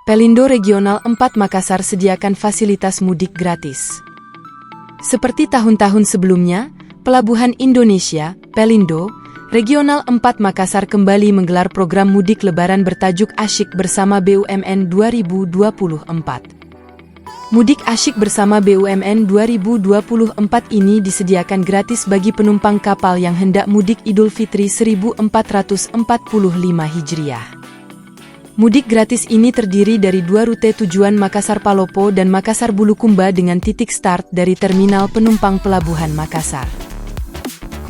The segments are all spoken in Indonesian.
Pelindo Regional 4 Makassar sediakan fasilitas mudik gratis. Seperti tahun-tahun sebelumnya, Pelabuhan Indonesia, Pelindo, Regional 4 Makassar kembali menggelar program mudik lebaran bertajuk Asyik Bersama BUMN 2024. Mudik Asyik Bersama BUMN 2024 ini disediakan gratis bagi penumpang kapal yang hendak mudik Idul Fitri 1445 Hijriah. Mudik gratis ini terdiri dari 2 rute tujuan Makassar Palopo dan Makassar Bulukumba dengan titik start dari Terminal Penumpang Pelabuhan Makassar.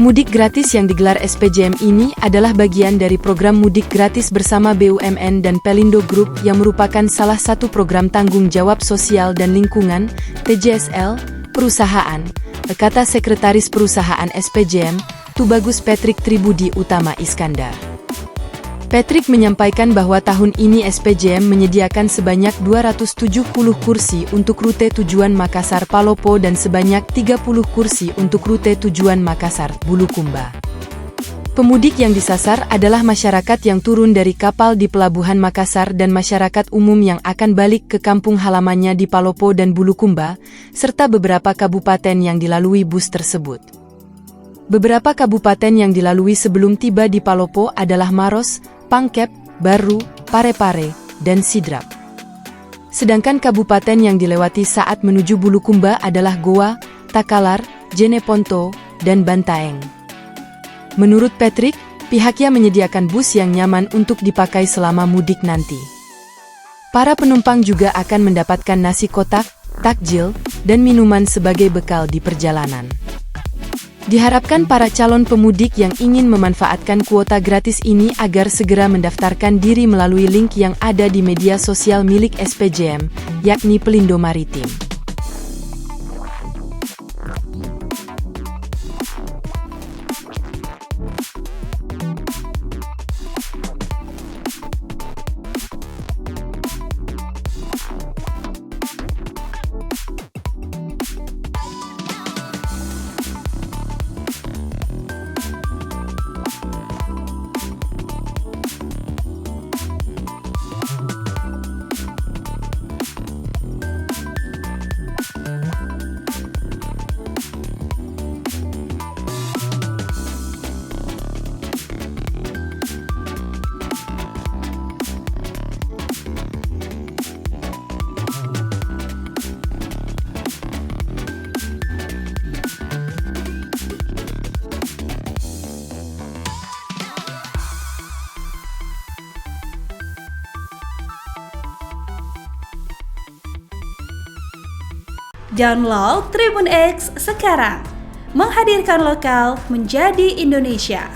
Mudik gratis yang digelar SPJM ini adalah bagian dari program mudik gratis bersama BUMN dan Pelindo Group yang merupakan salah satu program tanggung jawab sosial dan lingkungan, TJSL, perusahaan, kata Sekretaris Perusahaan SPJM, Tubagus Patrick Tribudi Utama Iskandar. Patrick menyampaikan bahwa tahun ini SPJM menyediakan sebanyak 270 kursi untuk rute tujuan Makassar Palopo dan sebanyak 30 kursi untuk rute tujuan Makassar Bulukumba. Pemudik yang disasar adalah masyarakat yang turun dari kapal di Pelabuhan Makassar dan masyarakat umum yang akan balik ke kampung halamannya di Palopo dan Bulukumba, serta beberapa kabupaten yang dilalui bus tersebut. Beberapa kabupaten yang dilalui sebelum tiba di Palopo adalah Maros, Pangkep, Baru, Parepare, dan Sidrap. Sedangkan kabupaten yang dilewati saat menuju Bulukumba adalah Goa, Takalar, Jeneponto, dan Bantaeng. Menurut Patrick, pihaknya menyediakan bus yang nyaman untuk dipakai selama mudik nanti. Para penumpang juga akan mendapatkan nasi kotak, takjil, dan minuman sebagai bekal di perjalanan. Diharapkan para calon pemudik yang ingin memanfaatkan kuota gratis ini agar segera mendaftarkan diri melalui link yang ada di media sosial milik SPJM, yakni Pelindo Maritim. Download Tribun X sekarang, menghadirkan lokal menjadi Indonesia.